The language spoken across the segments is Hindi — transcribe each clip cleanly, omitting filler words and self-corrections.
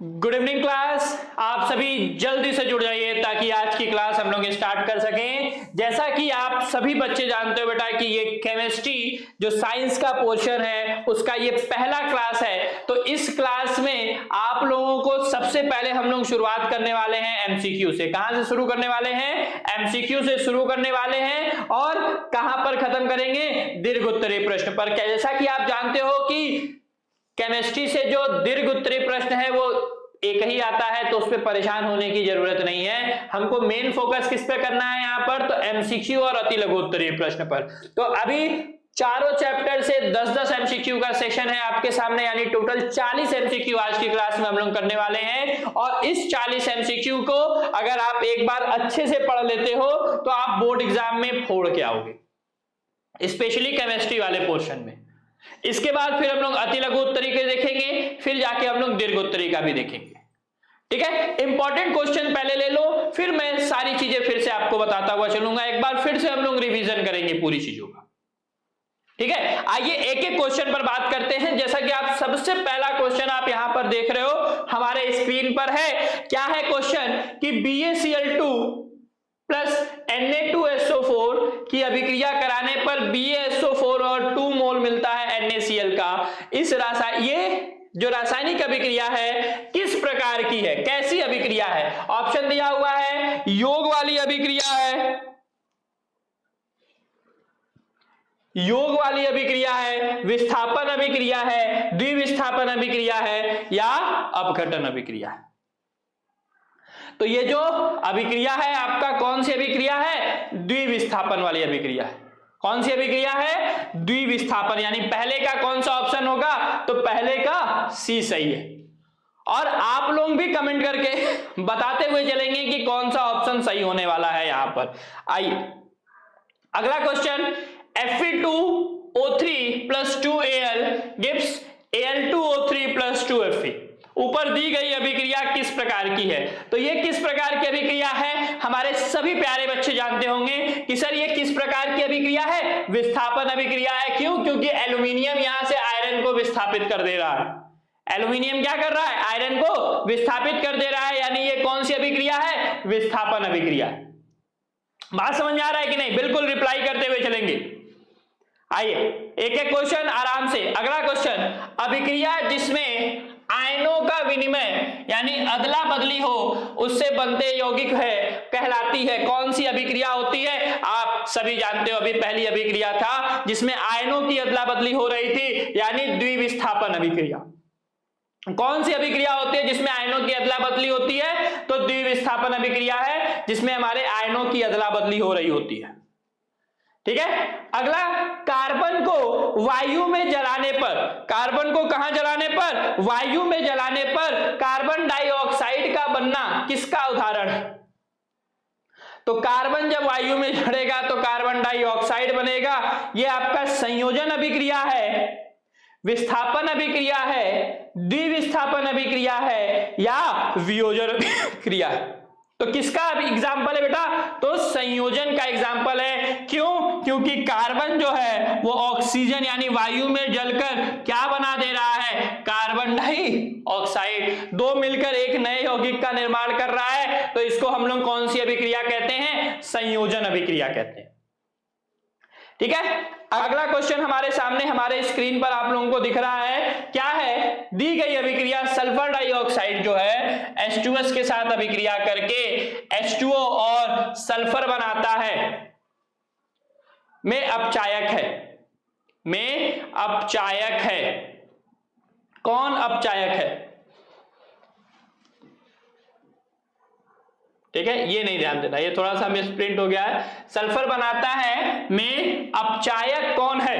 Good evening class. आप सभी जल्दी से जुड़ जाइए ताकि आज की क्लास हम लोग स्टार्ट कर सकें। जैसा कि आप सभी बच्चे जानते हो बेटा कि ये केमिस्ट्री जो साइंस का पोर्शन है उसका ये पहला क्लास है। तो इस क्लास में आप लोगों को सबसे पहले हम लोग शुरुआत करने वाले हैं एमसीक्यू से। कहां से शुरू करने वाले हैं? एमसीक्यू से शुरू करने वाले हैं और कहां पर खत्म करेंगे? दीर्घ उत्तरीय प्रश्न पर। जैसा कि आप जानते हो कि केमिस्ट्री से जो दीर्घ उत्तरीय प्रश्न है वो एक ही आता है, तो उस पर परेशान होने की जरूरत नहीं है। हमको मेन फोकस किस पे करना है यहाँ पर? तो एमसीक्यू और अति लघु उत्तरीय प्रश्न पर। तो अभी चारों चैप्टर से 10-10 एमसीक्यू का सेशन है आपके सामने, यानी टोटल 40 एमसीक्यू आज की क्लास में हम लोग करने वाले हैं। और इस 40 एमसीक्यू को अगर आप एक बार अच्छे से पढ़ लेते हो तो आप बोर्ड एग्जाम में फोड़ के आओगे, स्पेशली केमिस्ट्री वाले पोर्शन में। इसके बाद फिर हम लोग अति लघु उत्तरीय के देखेंगे, फिर जाके हम लोग दीर्घ उत्तरीय का भी देखेंगे। ठीक है, इंपॉर्टेंट क्वेश्चन पहले ले लो, फिर मैं सारी चीजें फिर से आपको बताता हुआ चलूंगा। एक बार फिर से हम लोग रिवीजन करेंगे पूरी चीजों का। ठीक है, आइए एक एक क्वेश्चन पर बात करते हैं। जैसा कि आप सबसे पहला क्वेश्चन आप यहां पर देख रहे हो हमारे स्क्रीन पर है। क्या है क्वेश्चन? कि BaCl2 प्लस Na2SO4 की अभिक्रिया कराने पर BaSO4 और 2 मोल मिलता है NaCl का। इस ये जो रासायनिक अभिक्रिया है किस प्रकार की है, कैसी अभिक्रिया है? ऑप्शन दिया हुआ है, योग वाली अभिक्रिया है, योग वाली अभिक्रिया है, विस्थापन अभिक्रिया है, द्विविस्थापन अभिक्रिया है या अपघटन अभिक्रिया है। तो ये जो अभिक्रिया है आपका कौन सी अभिक्रिया है? द्विविस्थापन वाली अभिक्रिया है। कौन सी अभिक्रिया है? द्विविस्थापन, यानी पहले का कौन सा ऑप्शन होगा? तो पहले का सी सही है। और आप लोग भी कमेंट करके बताते हुए चलेंगे कि कौन सा ऑप्शन सही होने वाला है यहां पर। आइए अगला question, Fe2O3 plus 2Al gives Al2O3 plus 2Fe। ऊपर दी गई अभिक्रिया किस प्रकार की है? तो ये किस प्रकार की अभिक्रिया है? हमारे सभी प्यारे बच्चे जानते होंगे कि सर ये किस प्रकार की अभिक्रिया है? विस्थापन अभिक्रिया है। क्यों? क्योंकि एल्यूमिनियम यहां से आयरन को विस्थापित कर दे रहा है। एल्यूमिनियम क्या कर रहा है? आयरन को विस्थापित कर दे रहा है, यानी ये कौन सी अभिक्रिया है? विस्थापन अभिक्रिया। बात समझ में आ रहा है कि नहीं? बिल्कुल रिप्लाई करते हुए चलेंगे। आइए एक एक क्वेश्चन आराम से। अगला क्वेश्चन, अभिक्रिया जिसमें आयनों का विनिमय यानी अदला बदली हो उससे बनते यौगिक है कहलाती है। कौन सी अभिक्रिया होती है? आप सभी जानते हो, अभी पहली अभिक्रिया था जिसमें आयनों की अदला बदली हो रही थी, यानी द्विविस्थापन अभिक्रिया। कौन सी अभिक्रिया होती है जिसमें आयनों की अदला बदली होती है? तो द्विविस्थापन अभिक्रिया है जिसमें हमारे आयनों की अदला बदली हो रही होती है। ठीक है, अगला, कार्बन को वायु में जलाने पर, कार्बन को कहां जलाने पर? वायु में जलाने पर कार्बन डाइऑक्साइड का बनना किसका उदाहरण है? तो कार्बन जब वायु में जड़ेगा तो कार्बन डाइऑक्साइड बनेगा। यह आपका संयोजन अभिक्रिया है, विस्थापन अभिक्रिया है, द्विविस्थापन अभिक्रिया है या वियोजन अभिक्रिया है? तो किसका एग्जाम्पल है बेटा? तो संयोजन का एग्जाम्पल है। क्यों? क्योंकि कार्बन जो है वो ऑक्सीजन यानी वायु में जलकर क्या बना दे रहा है? Carbon dioxide. दो मिलकर एक नए यौगिक का निर्माण कर रहा है, तो इसको हम लोग कौन सी अभिक्रिया कहते हैं? संयोजन अभिक्रिया कहते हैं। ठीक है, अगला क्वेश्चन हमारे सामने हमारे स्क्रीन पर आप लोगों को दिख रहा है। क्या है? दी गई अभिक्रिया सल्फर डाइऑक्साइड जो है H2S के साथ अभिक्रिया करके H2O और सल्फर बनाता है, में अपचायक है, में अपचायक है। कौन अपचायक है? ठीक है, ये नहीं ध्यान देना, ये थोड़ा सा मिसप्रिंट हो गया है। सल्फर बनाता है में अपचायक कौन है?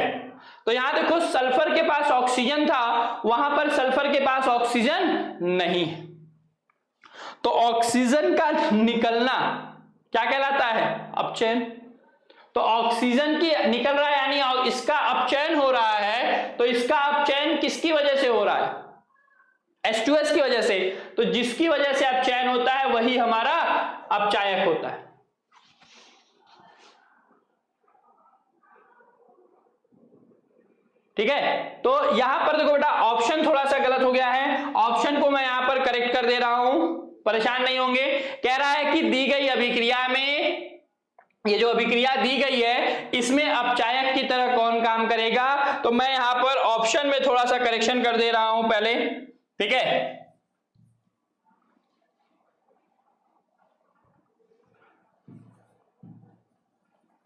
तो यहां देखो, सल्फर के पास ऑक्सीजन था, वहां पर सल्फर के पास ऑक्सीजन नहीं है, तो ऑक्सीजन का निकलना क्या कहलाता है? अपचयन। तो ऑक्सीजन की निकल रहा है यानी इसका अपचयन हो रहा है, तो इसका अपचयन किसकी वजह से हो रहा है? H2S की वजह से। तो जिसकी वजह से अपचयन होता है वही हमारा अपचायक होता है। ठीक है, तो यहां पर देखो बेटा ऑप्शन थोड़ा सा गलत हो गया है, ऑप्शन को मैं यहां पर करेक्ट कर कर दे रहा हूं, परेशान नहीं होंगे। कह रहा है कि दी गई अभिक्रिया में, ये जो अभिक्रिया दी गई है इसमें अपचायक की तरह कौन काम करेगा, तो मैं यहां पर ऑप्शन में थोड़ा सा करेक्शन कर दे रहा हूं पहले, ठीक है।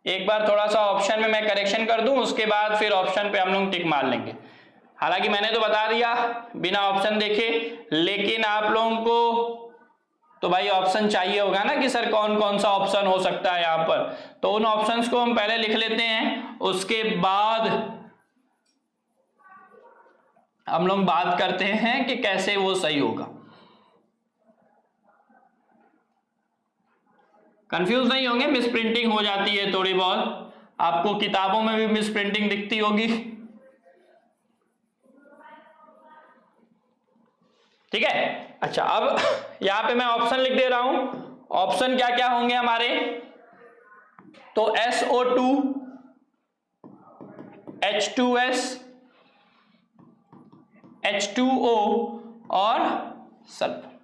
एक बार थोड़ा सा ऑप्शन में मैं करेक्शन कर दूं, उसके बाद फिर ऑप्शन पे हम लोग टिक मार लेंगे। हालांकि मैंने तो बता दिया बिना ऑप्शन देखे, लेकिन आप लोगों को तो भाई ऑप्शन चाहिए होगा ना कि सर कौन कौन सा ऑप्शन हो सकता है यहाँ पर, तो उन ऑप्शंस को हम पहले लिख लेते हैं, उसके बाद हम लोग बात करते हैं कि कैसे वो सही होगा। कंफ्यूज नहीं होंगे, मिस प्रिंटिंग हो जाती है थोड़ी बहुत, आपको किताबों में भी मिस प्रिंटिंग दिखती होगी, ठीक है। अच्छा, अब यहां पे मैं ऑप्शन लिख दे रहा हूं। ऑप्शन क्या क्या होंगे हमारे, तो SO2, H2S, H2O और सल्फर,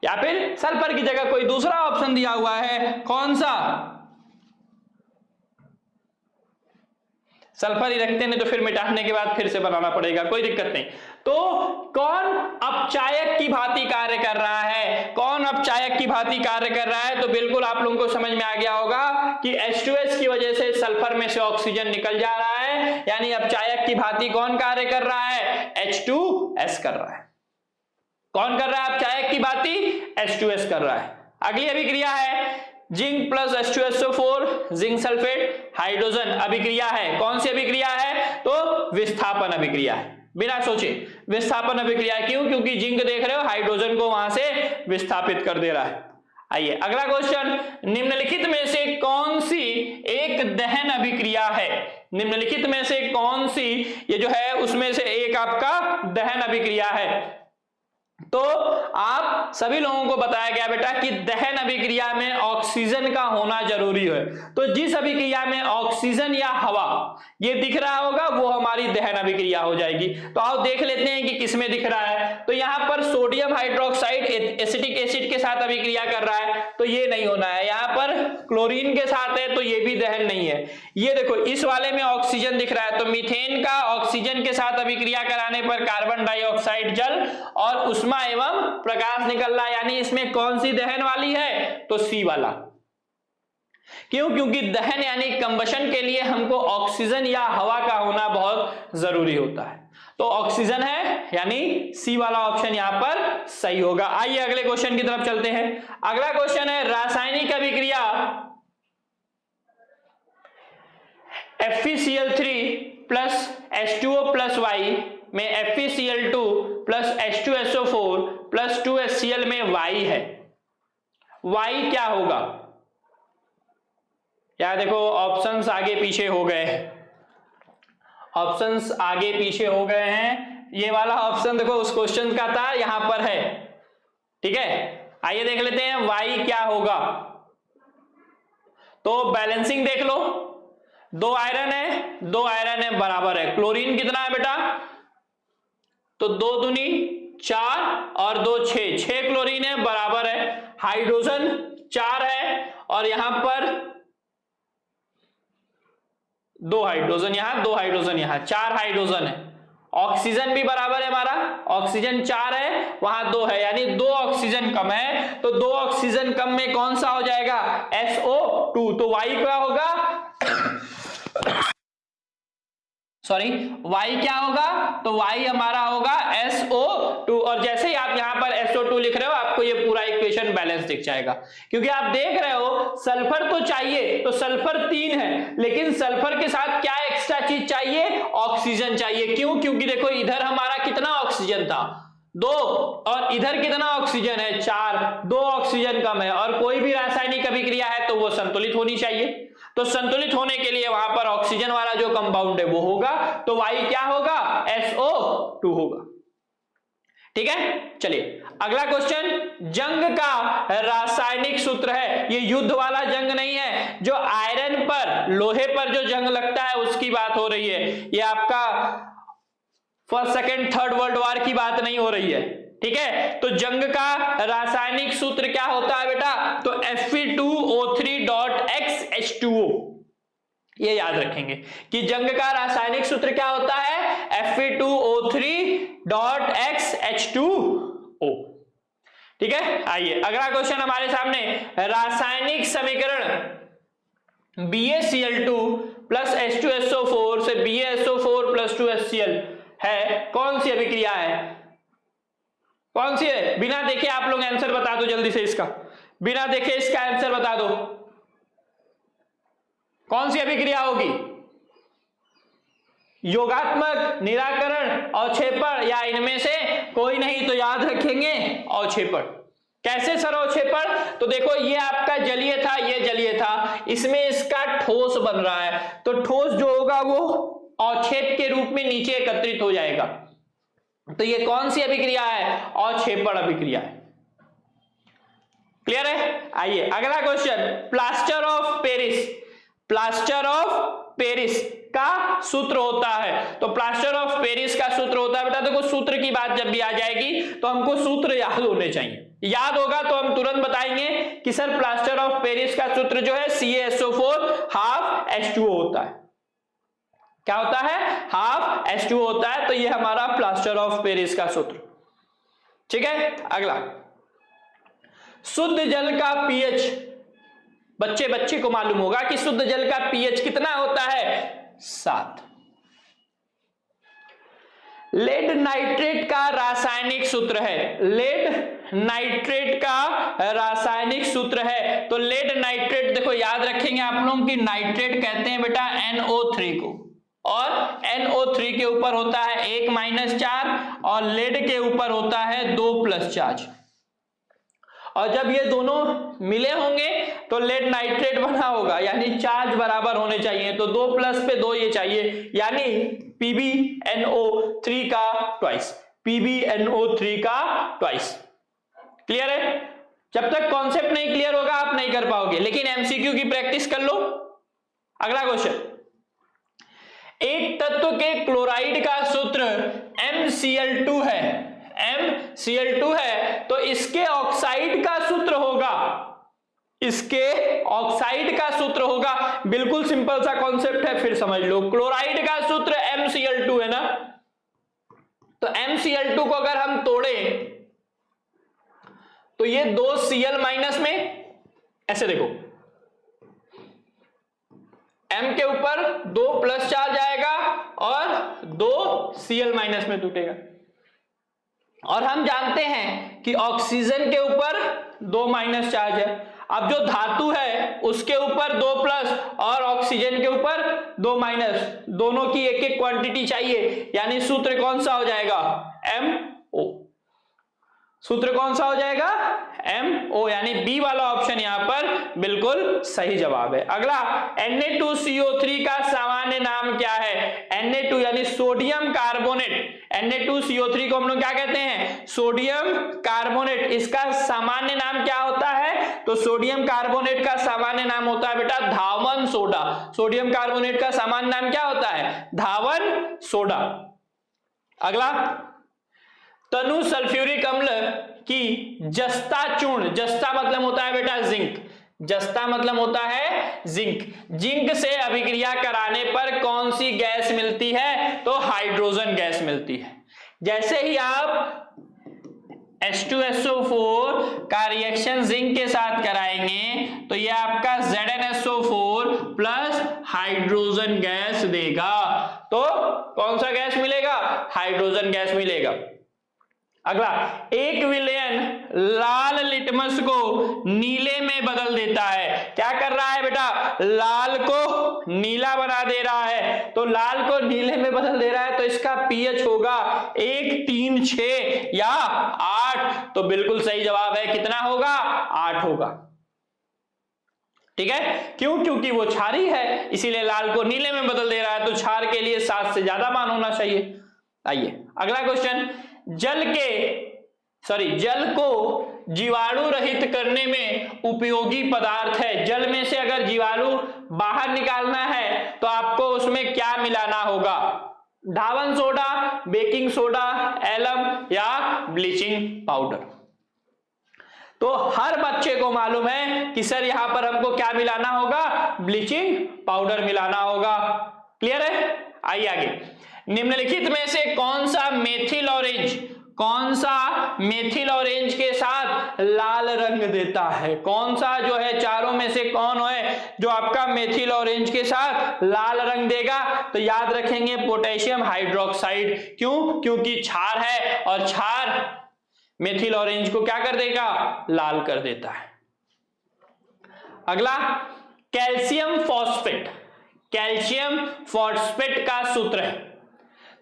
या फिर सल्फर की जगह कोई दूसरा ऑप्शन दिया हुआ है, कौन सा, सल्फर ही रखते हैं, तो फिर मिटाने के बाद फिर से बनाना पड़ेगा, कोई दिक्कत नहीं। तो कौन अपचायक की भांति कार्य कर रहा है, कौन अपचायक की भांति कार्य कर रहा है, तो बिल्कुल आप लोगों को समझ में आ गया होगा कि H2S की वजह से सल्फर में से ऑक्सीजन निकल जा रहा है, यानी अपचायक की भांति कौन कार्य कर रहा है, H2S कर रहा है। कौन कर रहा है अपचायक की भांति, H2S कर रहा है। अगली अभिक्रिया है zinc plus H2SO4, zinc sulphate hydrogen अभिक्रिया है। कौन सी अभिक्रिया है, तो विस्थापन अभिक्रिया है, बिना सोचे विस्थापन अभिक्रिया। क्यों, क्योंकि जिंक देख रहे हो हाइड्रोजन को वहां से विस्थापित कर दे रहा है। आइए अगला क्वेश्चन, निम्नलिखित में से कौन सी एक दहन अभिक्रिया है, निम्नलिखित में से कौन सी ये जो है उसमें से एक आपका दहन अभिक्रिया है। तो आप सभी लोगों को बताया गया बेटा कि दहन अभिक्रिया में ऑक्सीजन का होना जरूरी है, तो जिस अभिक्रिया में ऑक्सीजन या हवा ये दिख रहा होगा वो हमारी दहन अभिक्रिया हो जाएगी। तो आओ देख लेते हैं कि किसमें दिख रहा है। तो यहां पर सोडियम हाइड्रोक्साइड एसिटिक एसिड के साथ अभिक्रिया कर रहा है, तो ये नहीं होना है। यहां पर क्लोरीन के साथ है, तो ये भी दहन नहीं है। ये देखो इस वाले में ऑक्सीजन दिख रहा है, तो मीथेन का ऑक्सीजन के साथ अभिक्रिया कराने पर कार्बन डाइऑक्साइड जल और उष्मा एवं प्रकाश निकल रहा है, यानी इसमें कौन सी दहन वाली है, तो सी वाला। क्यों, क्योंकि दहन यानी कंबशन के लिए हमको ऑक्सीजन या हवा का होना बहुत जरूरी होता है, तो ऑक्सीजन है, यानी सी वाला ऑप्शन यहां पर सही होगा। आइए अगले क्वेश्चन की तरफ चलते हैं। अगला क्वेश्चन है रासायनिक अभिक्रिया FeCl3 plus H2O plus Y में FeCl2 plus H2SO4 plus 2HCl में Y है। Y क्या होगा, यार देखो ऑप्शंस आगे पीछे हो गए, ऑप्शंस आगे पीछे हो गए हैं। ये वाला ऑप्शन देखो उस क्वेश्चन का था, यहां पर है, ठीक है। आइए देख लेते हैं Y क्या होगा। तो बैलेंसिंग देख लो, 2 आयरन है, 2 आयरन है बराबर है। क्लोरीन कितना है बेटा, तो 2 दूनी 4 और 2 6, 6 क्लोरीन है बराबर है। हाइड्रोजन 4 है और यहां पर 2 हाइड्रोजन, यहां 2 हाइड्रोजन, यहां 4 हाइड्रोजन है। ऑक्सीजन भी बराबर है हमारा, ऑक्सीजन 4 है वहां 2 है, यानी 2 ऑक्सीजन कम है, तो 2 ऑक्सीजन कम में कौन सा हो जाएगा, SO2। तो Y क्या होगा, सॉरी Y क्या होगा, तो Y हमारा होगा SO2। और जैसे ही आप यहां पर SO2 लिख रहे हो आपको ये पूरा इक्वेशन बैलेंस दिख जाएगा, क्योंकि आप देख रहे हो सल्फर तो चाहिए, तो सल्फर 3 है, लेकिन सल्फर के साथ क्या एक्स्ट्रा चीज चाहिए, ऑक्सीजन चाहिए। क्यों, क्योंकि देखो इधर हमारा कितना ऑक्सीजन था, 2, और इधर कितना ऑक्सीजन है, 4, 2 ऑक्सीजन कम है, और कोई भी रासायनिक अभिक्रिया है तो वो संतुलित होनी चाहिए। तो संतुलित होने के लिए वहां पर ऑक्सीजन वाला जो कंपाउंड है वो होगा, तो Y क्या होगा, SO2 होगा। ठीक है, चलिए अगला क्वेश्चन, जंग का रासायनिक सूत्र है। ये युद्ध वाला जंग नहीं है, जो आयरन पर लोहे पर जो जंग लगता है उसकी बात हो रही है। ये आपका first second third world war की बात नहीं हो रही है, ठीक है। तो जंग का रासायनिक सूत्र क्या होता है बेटा, तो Fe2O3.X ये याद रखेंगे कि जंग का रासायनिक सूत्र क्या होता है, Fe2O3.X ठीक है। आइए अगला क्वेश्चन हमारे सामने, रासायनिक समीकरण BaCl2 प्लस H2SO4 से BaSO4 प्लस 2HCl है, कौन सी अभिक्रिया है, कौन सी है? बिना देखे आप लोग आंसर बता दो जल्दी से, इसका बिना देखे इसका आंसर बता दो, कौन सी अभिक्रिया होगी? योगात्मक, निराकरण, अवक्षेपण या इनमें से कोई नहीं? तो याद रखेंगे अवक्षेपण। कैसे सर अवक्षेपण? तो देखो ये आपका जलीय था, ये जलीय था, इसमें इसका ठोस बन रहा है, तो ठोस जो होगा वो अवक्षेप के रूप में नीचे एकत्रित हो जाएगा। तो ये कौन सी अभिक्रिया है? अवक्षेपण अभिक्रिया है। क्लियर है? आइए अगला question, plaster of Paris, plaster of Paris का सूत्र होता है। तो प्लास्टर ऑफ पेरिस का सूत्र होता है बेटा, देखो सूत्र की बात जब भी आ जाएगी तो हमको सूत्र याद होने चाहिए, याद होगा तो हम तुरंत बताएंगे कि सर प्लास्टर ऑफ पेरिस का सूत्र जो है CaSO4 हाफ H2O होता है। क्या होता है? हाफ H2O होता है। तो ये हमारा प्लास्टर ऑफ पेरिस का सूत्र, ठीक है। अगला, शुद्ध जल का pH, बच्चे को मालूम होगा कि शुद्ध जल का pH कितना होता है? 7। लेड नाइट्रेट का रासायनिक सूत्र है, लेड नाइट्रेट का रासायनिक सूत्र है। तो लेड नाइट्रेट देखो याद रखेंगे आप लोग कि नाइट्रेट कहते हैं बेटा NO3 को, और NO3 के ऊपर होता है 1 - चार्ज और लेड के ऊपर होता है 2+ चार्ज, और जब ये दोनों मिले होंगे तो लेड नाइट्रेट बना होगा, यानी चार्ज बराबर होने चाहिए। तो 2+ पे 2 ये चाहिए, यानी PbNO3 का ट्वाइस, PbNO3 का ट्वाइस। क्लियर है? जब तक कॉन्सेप्ट नहीं क्लियर होगा आप नहीं कर पाओगे, लेकिन MCQ की प्रैक्टिस कर लो। अगला क्वेश्चन, एक तत्व के क्लोराइड का सूत्र MCl2 है, MCl2 है, तो इसके ऑक्साइड का सूत्र होगा, इसके ऑक्साइड का सूत्र होगा। बिल्कुल सिंपल सा कॉन्सेप्ट है, फिर समझ लो। क्लोराइड का सूत्र MCl2 है ना, तो MCl2 को अगर हम तोड़े तो ये 2 Cl- में ऐसे देखो, M के ऊपर 2+ चार्ज आएगा और 2 Cl- में टूटेगा। और हम जानते हैं कि ऑक्सीजन के ऊपर 2- चार्ज है। अब जो धातु है उसके ऊपर 2+ और ऑक्सीजन के ऊपर 2-, दोनों की एक एक क्वांटिटी चाहिए, यानी सूत्र कौन सा हो जाएगा? MO। सूत्र कौन सा हो जाएगा? MO, यानी बी वाला ऑप्शन यहां पर बिल्कुल सही जवाब है। अगला, Na2CO3 का सामान्य नाम क्या है? Na2 यानी सोडियम कार्बोनेट, Na2CO3 को हम लोग क्या कहते हैं? Sodium carbonate. इसका सामान्य नाम क्या होता है? तो सोडियम कार्बोनेट का सामान्य नाम होता है बेटा धावन सोडा। सोडियम कार्बोनेट का सामान्य नाम क्या होता है? धावन सोडा। अगला, तनु सल्फ्यूरिक अम्ल की जस्ता चूर्ण, जस्ता मतलब होता है बेटा जिंक, जस्ता मतलब होता है जिंक, जिंक से अभिक्रिया कराने पर कौन सी गैस मिलती है? तो हाइड्रोजन गैस मिलती है। जैसे ही आप H2SO4 का रिएक्शन जिंक के साथ कराएंगे तो ये आपका ZnSO4 प्लस हाइड्रोजन गैस देगा। तो कौन सा गैस मिलेगा? हाइड्रोजन गैस मिलेगा। अगला, एक विलयन लाल लिटमस को नीले में बदल देता है। क्या कर रहा है बेटा? लाल को नीला बना दे रहा है। तो लाल को नीले में बदल दे रहा है तो इसका pH होगा 1, 3, 6 या 8। तो बिल्कुल सही जवाब है, कितना होगा? 8 होगा। ठीक है, क्यों? क्योंकि वो क्षारी है, इसीलिए लाल को नीले में बदल दे रहा है, तो क्षार के लिए 7 से ज्यादा मान होना चाहिए। आइए अगला क्वेश्चन, जल को जीवाणु रहित करने में उपयोगी पदार्थ है। जल में से अगर जीवाणु बाहर निकालना है तो आपको उसमें क्या मिलाना होगा? धावन सोडा, बेकिंग सोडा, एलम या ब्लीचिंग पाउडर। तो हर बच्चे को मालूम है कि सर यहां पर हमको क्या मिलाना होगा, ब्लीचिंग पाउडर मिलाना होगा। क्लियर है? आइए आगे। निम्नलिखित में से कौन सा मेथिल ऑरेंज के साथ लाल रंग देता है? कौन सा जो है चारों में से कौन है जो आपका मेथिल ऑरेंज के साथ लाल रंग देगा? तो याद रखेंगे पोटेशियम हाइड्रोक्साइड। क्यों? क्योंकि क्षार है और क्षार मेथिल ऑरेंज को क्या कर देगा, लाल कर देता है। अगला कैल्शियम फॉस्फेट का सूत्र है।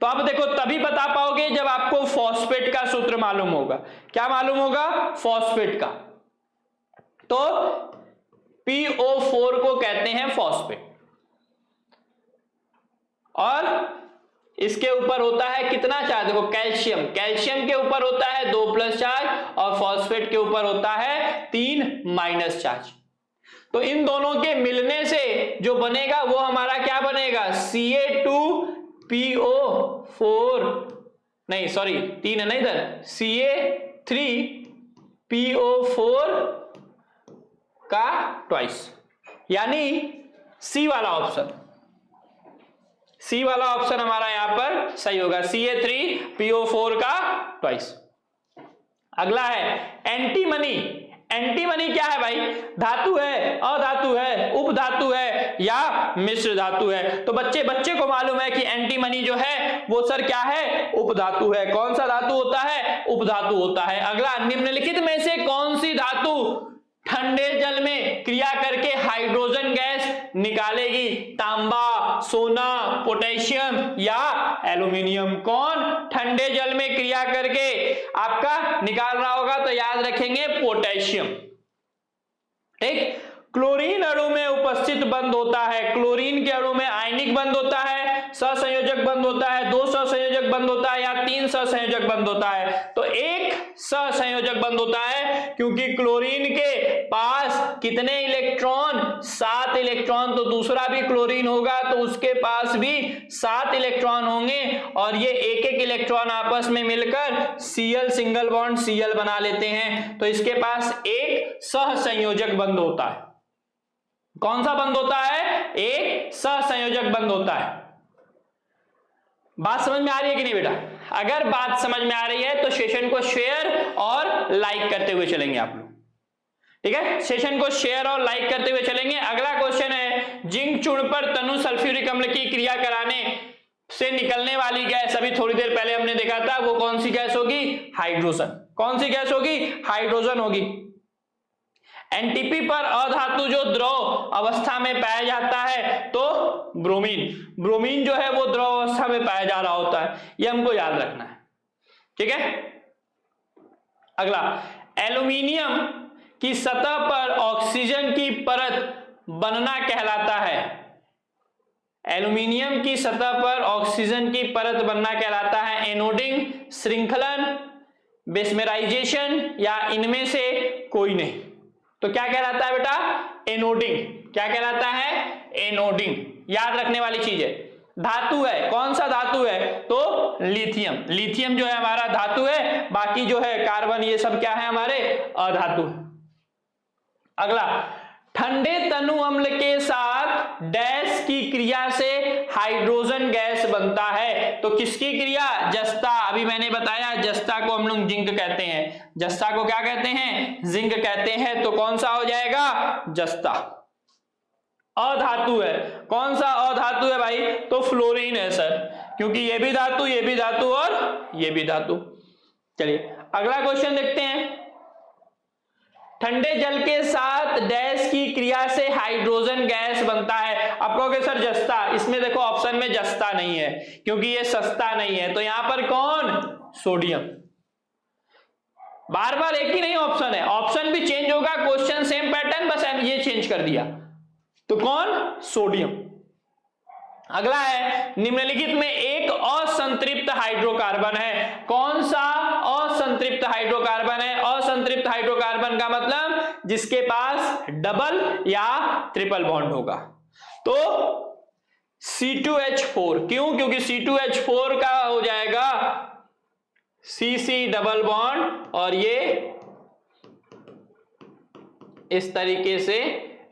तो आप देखो तभी बता पाओगे जब आपको फॉस्फेट का सूत्र मालूम होगा। क्या मालूम होगा? फॉस्फेट का। तो PO4 को कहते हैं फॉस्फेट, और इसके ऊपर होता है कितना चार्ज? देखो कैल्शियम के ऊपर होता है 2+ चार्ज और फॉस्फेट के ऊपर होता है 3- चार्ज। तो इन दोनों के मिलने से जो बनेगा वो हमारा क्या बनेगा? CA2PO4, नहीं सॉरी 3 है ना इधर, CA3PO4 का ट्वाइस, यानी सी वाला ऑप्शन हमारा यहां पर सही होगा, CA3PO4 का ट्वाइस। अगला है एंटीमनी क्या है भाई? धातु है, अधातु है, उपधातु है या मिश्र धातु है? तो बच्चे को मालूम है कि एंटीमनी जो है वो सर क्या है? उपधातु है। कौन सा धातु होता है? उपधातु होता है। अगला, निम्नलिखित में से कौन सी धातु ठंडे जल में क्रिया करके हाइड्रोजन गैस निकालेगी? तांबा, सोना, पोटेशियम या एल्यूमिनियम? कौन ठंडे जल में क्रिया करके आपका निकाल रहा होगा? तो याद रखेंगे पोटेशियम। ठीक। क्लोरीन अणु में उपस्थित बंध होता है, क्लोरीन के अणु में आयनिक बंध होता है, सहसंयोजक बंध होता है, 2 सहसंयोजक बंध होता है या 3 सहसंयोजक बंध होता है? तो 1 सहसंयोजक बंध होता है, क्योंकि क्लोरीन के पास कितने इलेक्ट्रॉन? 7 इलेक्ट्रॉन। तो दूसरा भी क्लोरीन होगा तो उसके पास भी 7 इलेक्ट्रॉन होंगे, और ये एक इलेक्ट्रॉन आपस में मिलकर Cl सिंगल बॉन्ड Cl बना लेते हैं। तो इसके पास एक सहसंयोजक बंध होता है। कौन सा बंध होता है? एक सहसंयोजक बंध होता है। बात समझ में आ रही है कि नहीं बेटा? अगर बात समझ में आ रही है तो सेशन को शेयर और लाइक करते हुए चलेंगे आप लोग। ठीक है, सेशन को शेयर और लाइक करते हुए चलेंगे। अगला क्वेश्चन है, जिंक चूर्ण पर तनु सल्फ्यूरिक अम्ल की क्रिया कराने से निकलने वाली गैस, अभी थोड़ी देर पहले हमने देखा था, वो कौन सी गैस होगी? हाइड्रोजन। कौन सी गैस होगी? हाइड्रोजन होगी। एनटीपी पर अधातु जो द्रव अवस्था में पाया जाता है तो ब्रोमीन जो है वो द्रव अवस्था में पाया जा रहा होता है, ये हमको याद रखना है। ठीक है। अगला, एल्यूमिनियम की सतह पर ऑक्सीजन की परत बनना कहलाता है। एल्यूमिनियम की सतह पर ऑक्सीजन की परत बनना कहलाता है एनोडिंग, श्रृंखलन, बेस्मेराइजेशन या इनमें से कोई नहीं। तो क्या कहलाता है बेटा? एनोडिंग। क्या कहलाता है? एनोडिंग। याद रखने वाली चीज है। धातु है, कौन सा धातु है? तो लिथियम जो है हमारा धातु है, बाकी जो है कार्बन ये सब क्या है? हमारे अधातु। अगला, ठंडे तनु अम्ल के साथ डैश की क्रिया से हाइड्रोजन गैस बनता है। तो किसकी क्रिया? जस्ता। अभी मैंने बताया जस्ता को हम लोग जिंक कहते हैं। जस्ता को क्या कहते हैं? जिंक कहते हैं। तो कौन सा हो जाएगा? जस्ता। अधातु है, कौन सा अधातु है भाई? तो फ्लोरीन है सर, क्योंकि ये भी धातु और ये भी धातु। चलिए अगला क्वेश्चन देखते हैं। ठंडे जल के साथ डैश की क्रिया से हाइड्रोजन गैस बनता है। आप कहोगे सर जस्ता, इसमें देखो ऑप्शन में जस्ता नहीं है क्योंकि ये सस्ता नहीं है। तो यहां पर कौन? सोडियम। बार बार एक ही नहीं ऑप्शन है, ऑप्शन भी चेंज होगा, क्वेश्चन सेम पैटर्न, बस ये चेंज कर दिया। तो कौन? सोडियम। अगला है, निम्नलिखित में एक असंतृप्त हाइड्रोकार्बन है। कौन सा असंतृप्त हाइड्रोकार्बन है? असंतृप्त हाइड्रोकार्बन का मतलब जिसके पास डबल या ट्रिपल बॉन्ड होगा। तो C2H4, क्यों? क्योंकि C2H4 का हो जाएगा CC डबल बॉन्ड और ये इस तरीके से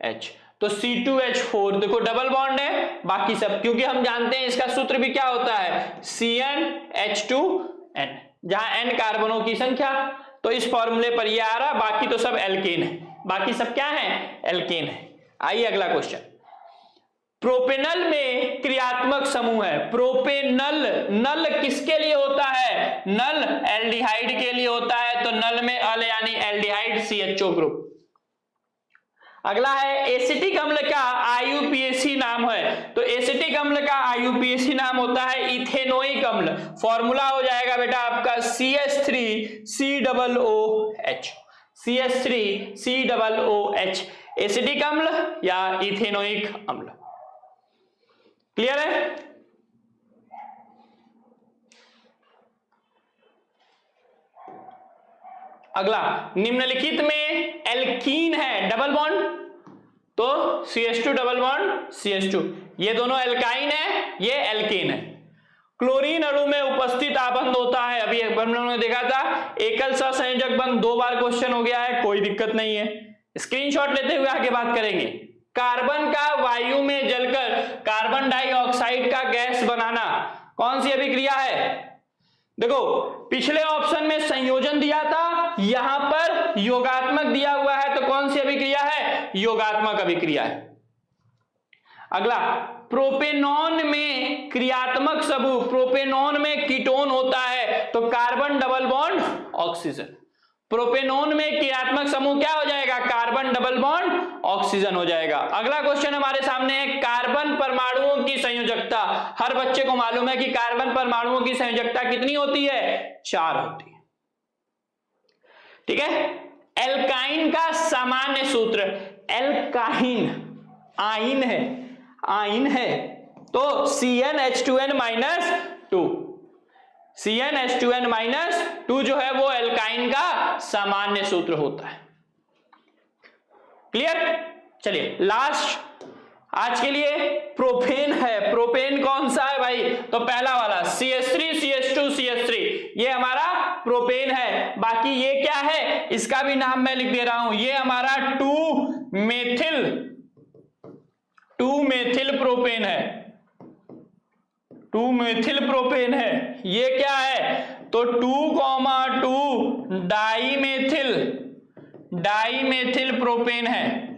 H, तो C2H4 देखो डबल बॉन्ड है, बाकी सब, क्योंकि हम जानते हैं इसका सूत्र भी क्या होता है, CnH2n, जहां n कार्बनों की संख्या, तो इस फॉर्मूले पर ये आ रहा, बाकी तो सब एल्केन है, बाकी सब क्या है, एल्केन है। आइए अगला क्वेश्चन, प्रोपेनल में क्रियात्मक समूह है, प्रोपेनल, नल किसके लिए होता है, नल एल्डिहाइड के लिए होता है, तो नल में अल यानी एल्डिहाइड CHO ग्रुप। अगला है एसिटिक अम्ल का IUPAC नाम है, तो एसिटिक अम्ल का IUPAC नाम होता है इथेनोइक अम्ल, फॉर्मूला हो जाएगा बेटा आपका CH3COOH, CH3COOH, एसिटिक अम्ल या इथेनोइक अम्ल। क्लियर है? अगला, निम्नलिखित में एल्कीन है डबल बॉन्ड, तो CH2 डबल बॉन्ड CH2, ये दोनों एल्काइन है, ये एल्कीन है। क्लोरीन अणु में उपस्थित आबंध होता है, अभी हम लोगों ने देखा था एकल सहसंयोजक बंध, 2 बार क्वेश्चन हो गया है, कोई दिक्कत नहीं है, स्क्रीनशॉट लेते हुए आगे बात करेंगे। कार्बन का वायु में जलकर कार्बन डाइऑक्साइड का गैस बनाना कौन सी अभिक्रिया है? देखो पिछले ऑप्शन में संयोजन दिया था, यहां पर योगात्मक दिया हुआ है, तो कौन सी अभिक्रिया है, योगात्मक अभिक्रिया है। अगला, प्रोपेनॉन में क्रियात्मक समूह, प्रोपेनॉन में कीटोन होता है, तो carbon double bond oxygen, propanone में क्रियात्मक समूह क्या हो जाएगा, कार्बन डबल बॉन्ड ऑक्सीजन हो जाएगा। अगला क्वेश्चन हमारे सामने है, कार्बन परमाणुओं की संयोजकता, हर बच्चे को मालूम है कि कार्बन परमाणुओं की संयोजकता कितनी होती है, 4 होती है, ठीक है। एल्काइन का सामान्य सूत्र, एल्काइन आइन है, आइन है, तो CnH2n-2, CnH2n-2 जो है वो एल्काइन का सामान्य सूत्र होता है। क्लियर? चलिए लास्ट आज के लिए प्रोपेन है, प्रोपेन कौन सा है भाई, तो पहला वाला CH3 CH2 CH3, ये हमारा प्रोपेन है। बाकी ये क्या है, इसका भी नाम मैं लिख दे रहा हूं, ये हमारा 2-मेथिल प्रोपेन है, 2-मेथिल प्रोपेन है। ये क्या है, तो 2,2 डाईमेथिल प्रोपेन है।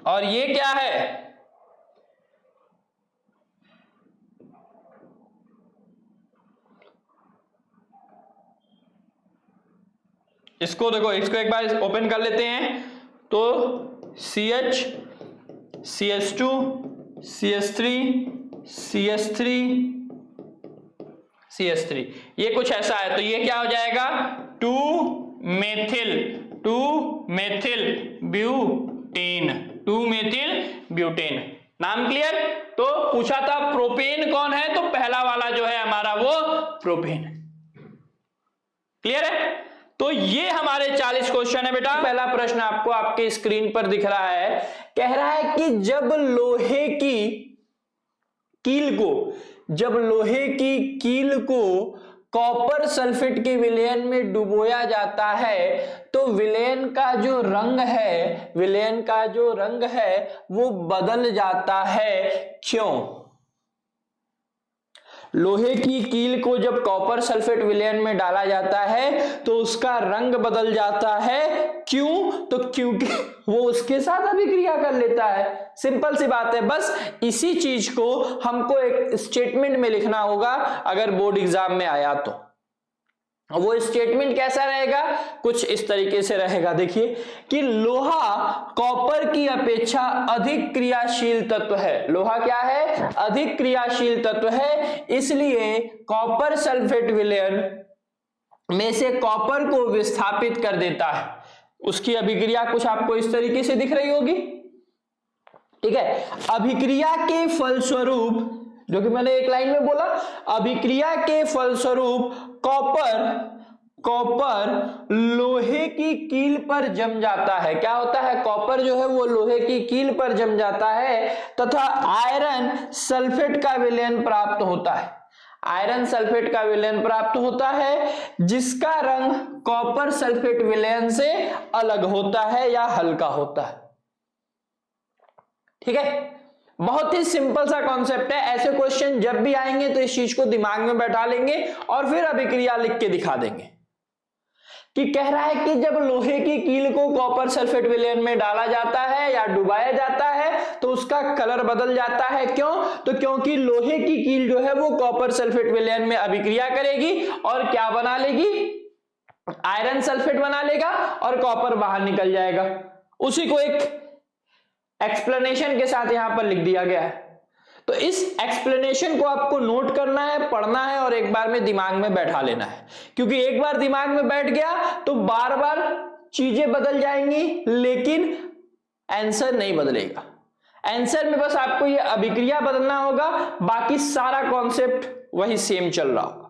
और ये क्या है, इसको देखो, इसको एक बार ओपन कर लेते हैं, तो CH CH2 CH3 CH3 CH3, ये कुछ ऐसा है, तो ये क्या हो जाएगा, 2-मेथिल ब्यूटेन। नाम क्लियर? तो पूछा था प्रोपेन कौन है, तो पहला वाला जो है हमारा वो प्रोपेन। क्लियर है? तो ये हमारे 40 क्वेश्चन है बेटा। पहला प्रश्न आपको आपके स्क्रीन पर दिख रहा है, कह रहा है कि जब लोहे की कील को कॉपर सल्फेट के विलयन में डुबोया जाता है, तो विलयन का जो रंग है वो बदल जाता है, क्यों? लोहे की कील को जब कॉपर सल्फेट विलयन में डाला जाता है तो उसका रंग बदल जाता है, क्यों? तो क्योंकि वो उसके साथ अभिक्रिया कर लेता है। सिंपल सी बात है, बस इसी चीज को हमको एक स्टेटमेंट में लिखना होगा अगर बोर्ड एग्जाम में आया तो। वो स्टेटमेंट कैसा रहेगा, कुछ इस तरीके से रहेगा, देखिए कि लोहा कॉपर की अपेक्षा अधिक क्रियाशील तत्व है। लोहा क्या है, अधिक क्रियाशील तत्व है, इसलिए कॉपर सल्फेट विलयन में से कॉपर को विस्थापित कर देता है। उसकी अभिक्रिया कुछ आपको इस तरीके से दिख रही होगी, ठीक है। अभिक्रिया के फलस्वरूप, जो कि मैंने एक लाइन में बोला, अभिक्रिया के फलस्वरूप कॉपर लोहे की कील पर जम जाता है। क्या होता है? कॉपर जो है वो लोहे की कील पर जम जाता है तथा आयरन सल्फेट का विलयन प्राप्त होता है। आयरन सल्फेट का विलयन प्राप्त होता है जिसका रंग कॉपर सल्फेट विलयन से अलग होता है या हल्का होता है। ठीक है, बहुत ही सिंपल सा कॉन्सेप्ट है। ऐसे क्वेश्चन जब भी आएंगे तो इस चीज को दिमाग में बैठा लेंगे और फिर अभिक्रिया लिख के दिखा देंगे कि कह रहा है कि जब लोहे की कील को कॉपर सल्फेट विलयन में डाला जाता है या डुबाया जाता है तो उसका कलर बदल जाता है। क्यों? तो क्योंकि लोहे की कील जो है वो कॉपर सल्फेट विलयन में अभिक्रिया करेगी और क्या बना लेगी? आयरन सल्फेट बना लेगा और कॉपर बाहर निकल जाएगा। उसी को एक एक्सप्लेनेशन के साथ यहां पर लिख दिया गया है। तो इस एक्सप्लेनेशन को आपको नोट करना है, पढ़ना है और एक बार में दिमाग में बैठा लेना है, क्योंकि एक बार दिमाग में बैठ गया तो बार बार चीजें बदल जाएंगी लेकिन आंसर नहीं बदलेगा। आंसर में बस आपको ये अभिक्रिया बदलना होगा, बाकी सारा कॉन्सेप्ट वही सेम चल रहा होगा।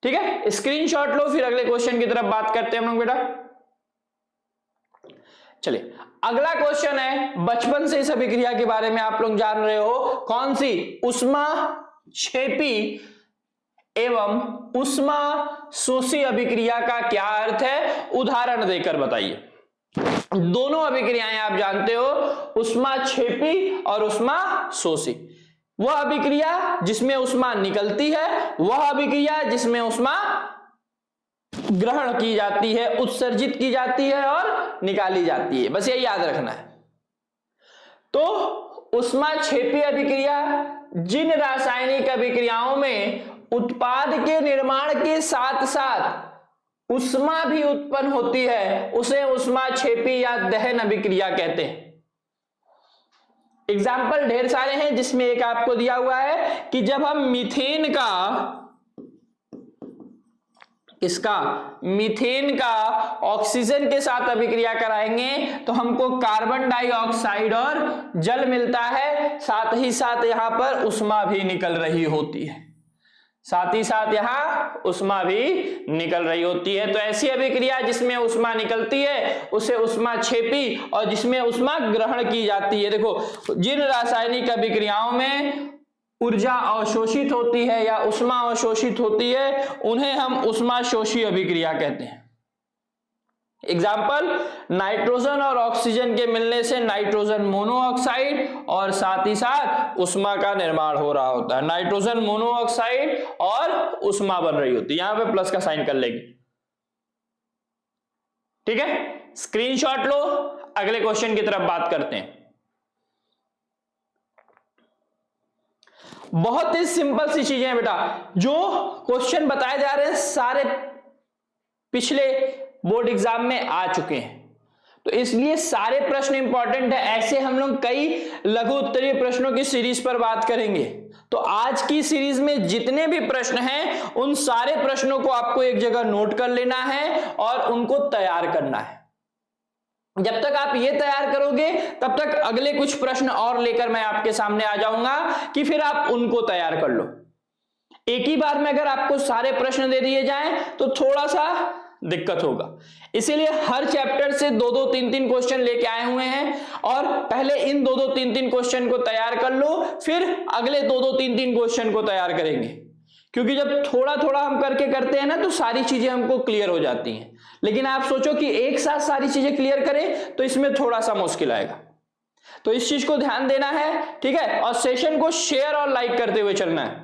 ठीक है, स्क्रीनशॉट लो, फिर अगले क्वेश्चन की तरफ बात करते हैं हम लोग बेटा। चलिए अगला क्वेश्चन है, बचपन से इस अभिक्रिया के बारे में आप लोग जान रहे हो, कौन सी? ऊष्माक्षेपी एवं ऊष्माशोषी अभिक्रिया का क्या अर्थ है? उदाहरण देकर बताइए। दोनों अभिक्रियाएं आप जानते हो, ऊष्माक्षेपी और ऊष्माशोषी। वह अभिक्रिया जिसमें ऊष्मा निकलती है, वह अभिक्रिया जिसमें ऊष्मा ग्रहण की जाती है, उत्सर्जित की जाती है और निकाली जाती है। बस यही याद रखना है। तो ऊष्माक्षेपी अभिक्रिया जिन रासायनिक अभिक्रियाओं में उत्पाद के निर्माण के साथ साथ ऊष्मा भी उत्पन्न होती है उसे ऊष्माक्षेपी या दहन अभिक्रिया कहते हैं। एग्जाम्पल ढेर सारे हैं, जिसमें एक आपको दिया हुआ है कि जब हम मीथेन का ऑक्सीजन के साथ अभिक्रिया कराएंगे तो हमको कार्बन डाइऑक्साइड और जल मिलता है, साथ ही साथ यहां पर ऊष्मा भी निकल रही होती है। तो ऐसी अभिक्रिया जिसमें ऊष्मा निकलती है उसे ऊष्माक्षेपी और जिसमें ऊष्मा ग्रहण की जाती है। देखो, जिन रासायनिक अभिक्रियाओं में ऊर्जा अवशोषित होती है या ऊष्मा अवशोषित होती है उन्हें हम ऊष्माशोषी अभिक्रिया कहते हैं। एग्जाम्पल, नाइट्रोजन और ऑक्सीजन के मिलने से नाइट्रोजन मोनोऑक्साइड और साथ ही साथ ऊष्मा का निर्माण हो रहा होता है। नाइट्रोजन मोनोऑक्साइड और ऊष्मा बन रही होती है। यहां पे प्लस का साइन कर लेंगे। ठीक है, स्क्रीनशॉट लो, अगले क्वेश्चन की तरफ बात करते हैं। बहुत ही सिंपल सी चीजें हैं बेटा, जो क्वेश्चन बताए जा रहे हैं सारे पिछले बोर्ड एग्जाम में आ चुके हैं, तो इसलिए सारे प्रश्न इंपॉर्टेंट है। ऐसे हम लोग कई लघु उत्तरीय प्रश्नों की सीरीज पर बात करेंगे। तो आज की सीरीज में जितने भी प्रश्न हैं उन सारे प्रश्नों को आपको एक जगह नोट कर लेना है और उनको तैयार करना है। जब तक आप ये तैयार करोगे तब तक अगले कुछ प्रश्न और लेकर मैं आपके सामने आ जाऊंगा कि फिर आप उनको तैयार कर लो। एक ही बार में अगर आपको सारे प्रश्न दे दिए जाएं तो थोड़ा सा दिक्कत होगा, इसीलिए हर चैप्टर से 2-2, 3-3 क्वेश्चन लेके आए हुए हैं और पहले इन 2-2, 3-3 क्वेश्चन को तैयार कर लो, फिर अगले 2-2, 3-3 क्वेश्चन को तैयार करेंगे। क्योंकि जब थोड़ा थोड़ा हम करके करते हैं ना तो सारी चीजें हमको क्लियर हो जाती हैं, लेकिन आप सोचो कि एक साथ सारी चीजें क्लियर करें तो इसमें थोड़ा सा मुश्किल आएगा। तो इस चीज को ध्यान देना है, ठीक है, और सेशन को शेयर और लाइक करते हुए चलना है।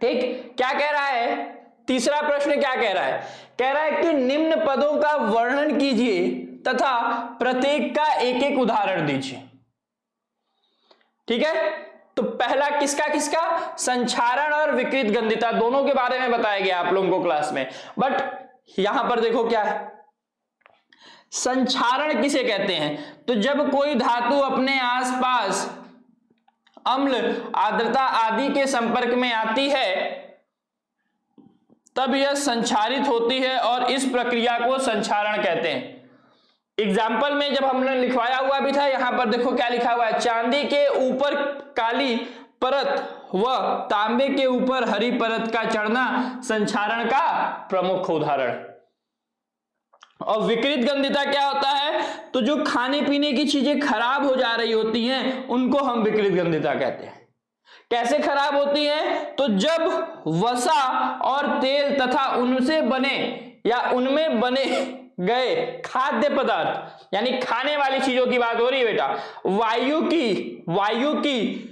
ठीक, क्या कह रहा है? तीसरा प्रश्न क्या कह रहा है? कह रहा है कि निम्न पदों का वर्णन कीजिए तथा प्रत्येक का एक एक उदाहरण दीजिए। ठीक है, तो पहला किसका संक्षारण और विकृत गंधिता दोनों के बारे में बताया गया आप लोगों को क्लास में। बट यहां पर देखो क्या है, संक्षारण किसे कहते हैं? तो जब कोई धातु अपने आसपास अम्ल, आर्द्रता आदि के संपर्क में आती है तब यह संक्षारित होती है और इस प्रक्रिया को संक्षारण कहते हैं। एग्जाम्पल में जब हमने लिखवाया हुआ भी था, यहां पर देखो क्या लिखा हुआ है, चांदी के ऊपर काली परत व तांबे के ऊपर हरी परत का चढ़ना संक्षारण का प्रमुख उदाहरण। और विकृत गंधिता क्या होता है? तो जो खाने पीने की चीजें खराब हो जा रही होती हैं उनको हम विकृत गंधिता कहते हैं। कैसे खराब होती हैं? तो जब वसा और तेल तथा उनसे बने या उनमें बने गए खाद्य पदार्थ, यानी खाने वाली चीजों की बात हो रही है बेटा, वायु की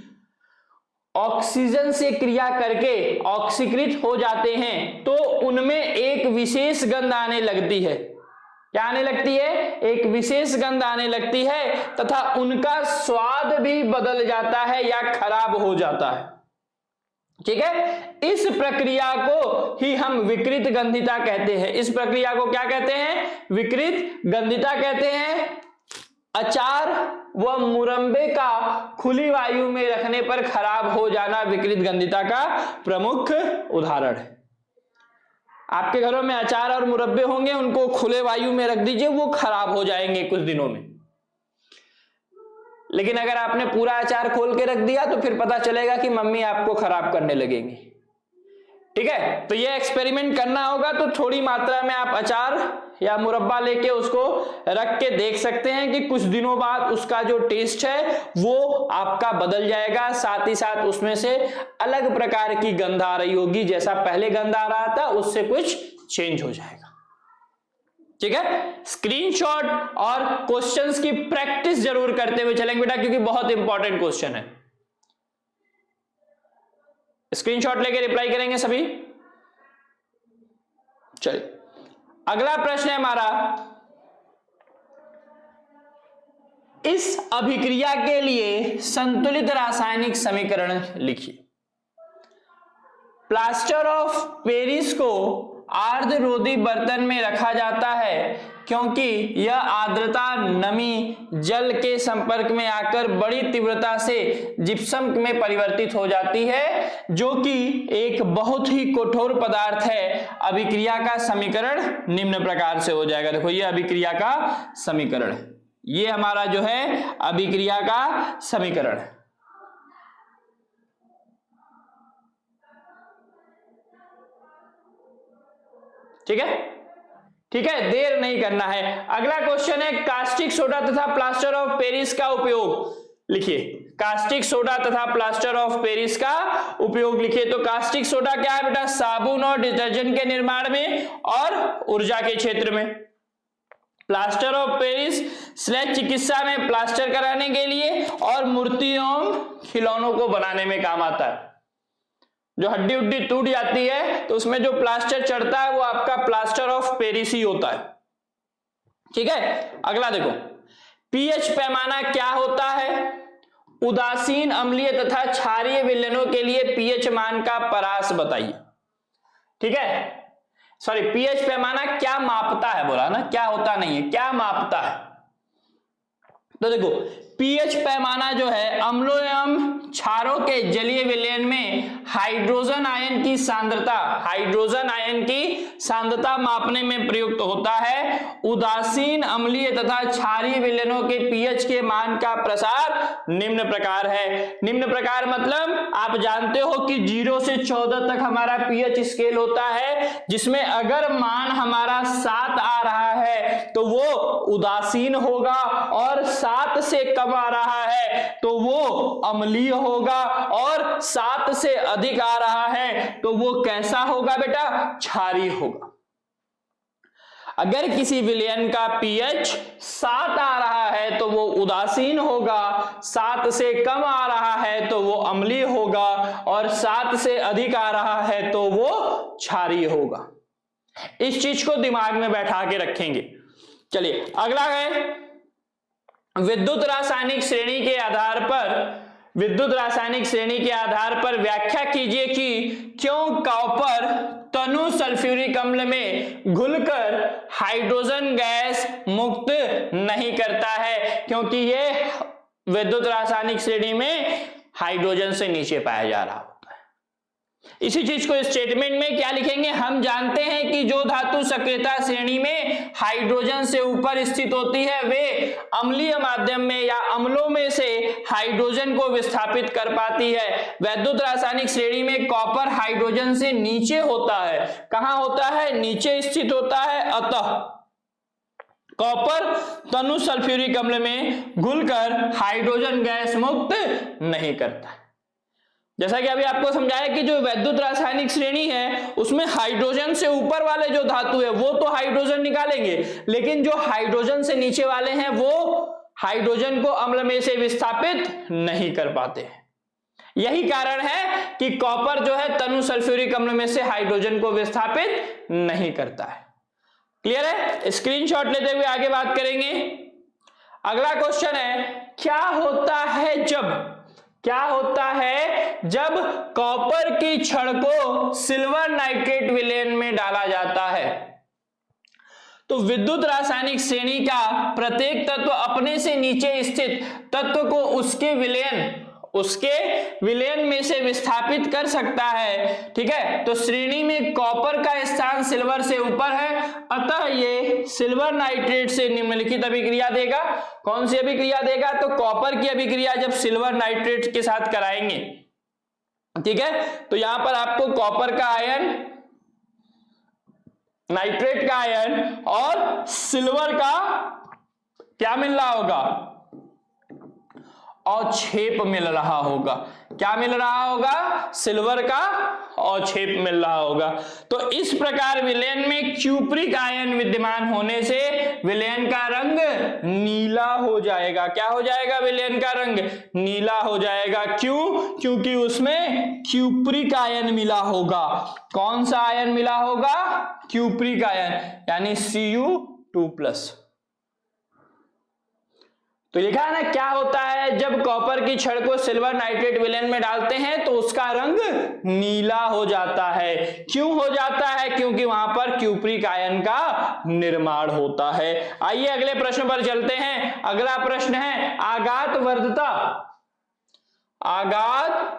ऑक्सीजन से क्रिया करके ऑक्सीकृत हो जाते हैं तो उनमें एक विशेष गंध आने लगती है। क्या आने लगती है? एक विशेष गंध आने लगती है तथा उनका स्वाद भी बदल जाता है या खराब हो जाता है। ठीक है, इस प्रक्रिया को ही हम विकृत गंधिता कहते हैं। इस प्रक्रिया को क्या कहते हैं? विकृत गंधिता कहते हैं। अचार व मुरब्बे का खुली वायु में रखने पर खराब हो जाना विकृत गंधिता का प्रमुख उदाहरण है। आपके घरों में अचार और मुरब्बे होंगे, उनको खुले वायु में रख दीजिए, वो खराब हो जाएंगे कुछ दिनों में। लेकिन अगर आपने पूरा अचार खोल के रख दिया तो फिर पता चलेगा कि मम्मी आपको खराब करने लगेंगी। ठीक है, तो ये एक्सपेरिमेंट करना होगा तो थोड़ी मात्रा में आप अचार या मुरब्बा लेके उसको रख के देख सकते हैं कि कुछ दिनों बाद उसका जो टेस्ट है वो आपका बदल जाएगा, साथ ही साथ उसमें से अलग प्रकार की गंध आ रही होगी। जैसा पहले गंध आ रहा था उससे कुछ चेंज हो जाएगा। ठीक है, स्क्रीनशॉट और क्वेश्चंस की प्रैक्टिस जरूर करते हुए चलेंगे बेटा, क्योंकि बहुत इंपॉर्टेंट क्वेश्चन है। स्क्रीनशॉट लेके रिप्लाई करेंगे सभी। चलिए, अगला प्रश्न है हमारा, इस अभिक्रिया के लिए संतुलित रासायनिक समीकरण लिखिए। प्लास्टर ऑफ पेरिस को आर्द्ररोधी बर्तन में रखा जाता है क्योंकि यह आर्द्रता नमी जल के संपर्क में आकर बड़ी तीव्रता से जिप्सम में परिवर्तित हो जाती है, जो कि एक बहुत ही कठोर पदार्थ है। अभिक्रिया का समीकरण निम्न प्रकार से हो जाएगा। देखो, ये अभिक्रिया का समीकरण है, ये हमारा जो है अभिक्रिया का समीकरण है। ठीक है, ठीक है, देर नहीं करना है। अगला क्वेश्चन है, कास्टिक सोडा तथा प्लास्टर ऑफ पेरिस का उपयोग लिखिए। कास्टिक सोडा तथा प्लास्टर ऑफ पेरिस का उपयोग लिखिए। तो कास्टिक सोडा क्या है बेटा? साबुन और डिटर्जेंट के निर्माण में और ऊर्जा के क्षेत्र में। प्लास्टर ऑफ पेरिस शल्य चिकित्सा में प्लास्टर कराने के लिए और मूर्तियों खिलौनों को बनाने में काम आता है। जो हड्डी उड्डी टूट जाती है तो उसमें जो प्लास्टर चढ़ता है वो आपका प्लास्टर ऑफ पेरिस ही होता है। ठीक है, अगला देखो, पीएच पैमाना क्या होता है? उदासीन, अम्लीय तथा क्षारीय विलयनों के लिए पीएच मान का परास बताइए। ठीक है, सॉरी, पीएच पैमाना क्या मापता है बोला ना, क्या होता नहीं है, क्या मापता है। तो देखो, पीएच पैमाना जो है अम्लों एवं क्षारों के जलीय विलयन में हाइड्रोजन आयन की सांद्रता मापने में प्रयुक्त होता है। उदासीन, अम्लीय तथा क्षारीय विलयनों के पीएच के मान का प्रसार निम्न प्रकार है। निम्न प्रकार मतलब आप जानते हो कि 0 से 14 तक हमारा पीएच स्केल होता है, जिसमें अगर मान हमारा 7 आ रहा है तो वो उदासीन होगा और 7 से कम आ रहा है तो वो अम्लीय होगा और 7 से अधिक आ रहा है तो वो कैसा होगा बेटा? क्षारीय होगा। अगर किसी विलयन का पीएच 7 आ रहा है तो वो उदासीन होगा, 7 से कम आ रहा है तो वो अम्लीय होगा और 7 से अधिक आ रहा है तो वो क्षारीय होगा। इस चीज को दिमाग में बैठा के रखेंगे। चलिए, अगला है, विद्युत रासायनिक श्रेणी के आधार पर व्याख्या कीजिए कि क्यों कॉपर तनु सल्फ्यूरिक अम्ल में घुलकर हाइड्रोजन गैस मुक्त नहीं करता है, क्योंकि यह विद्युत रासायनिक श्रेणी में हाइड्रोजन से नीचे पाया जा रहा होता है। इसी चीज को स्टेटमेंट में क्या लिखेंगे, हम जानते हैं कि जो धातु सक्रियता श्रेणी में हाइड्रोजन से ऊपर स्थित होती है वे अम्लीय माध्यम में या अम्लों में से हाइड्रोजन को विस्थापित कर पाती है। वैद्युत रासायनिक श्रेणी में कॉपर हाइड्रोजन से नीचे होता है। कहां होता है, नीचे स्थित होता है। अतः कॉपर तनु सल्फ्यूरिक अम्ल में घुलकर हाइड्रोजन गैस मुक्त नहीं करता। जैसा कि अभी आपको समझाया कि जो वैद्युत रासायनिक श्रेणी है उसमें हाइड्रोजन से ऊपर वाले जो धातु है वो तो हाइड्रोजन निकालेंगे, लेकिन जो हाइड्रोजन से नीचे वाले हैं वो हाइड्रोजन को अम्ल में से विस्थापित नहीं कर पाते हैं। यही कारण है कि कॉपर जो है तनु सल्फ्यूरिक अम्ल में से हाइड्रोजन को विस्थापित नहीं करता है। क्लियर है? स्क्रीनशॉट लेते हुए आगे बात करेंगे। अगला क्वेश्चन है, क्या होता है जब कॉपर की छड़ को सिल्वर नाइट्रेट विलयन में डाला जाता है? तो विद्युत रासायनिक श्रेणी का प्रत्येक तत्व अपने से नीचे स्थित तत्व को उसके विलयन में से विस्थापित कर सकता है। ठीक है, तो श्रेणी में कॉपर का स्थान सिल्वर से ऊपर है, अतः ये सिल्वर नाइट्रेट से निम्नलिखित अभिक्रिया देगा। कौन सी अभिक्रिया देगा? तो कॉपर की अभिक्रिया जब सिल्वर नाइट्रेट के साथ कराएंगे। ठीक है, तो यहां पर आपको कॉपर का आयन, नाइट्रेट का आयन और सिल्वर का क्या मिल रहा होगा? अवक्षेप मिल रहा होगा। क्या मिल रहा होगा? सिल्वर का अवक्षेप मिल रहा होगा। तो इस प्रकार विलयन में क्यूप्रिक आयन विद्यमान होने से विलयन का रंग नीला हो जाएगा। क्या हो जाएगा? विलयन का रंग नीला हो जाएगा। क्यों? क्योंकि उसमें क्यूप्रिक आयन मिला होगा। कौन सा आयन मिला होगा? क्यूप्रिक आयन, यानी Cu2+। तो लिखा है ना, क्या होता है जब कॉपर की छड़ को सिल्वर नाइट्रेट विलयन में डालते हैं तो उसका रंग नीला हो जाता है। क्यों हो जाता है? क्योंकि वहां पर क्यूप्रिक आयन का निर्माण होता है। आइए अगले प्रश्न पर चलते हैं। अगला प्रश्न है, आघात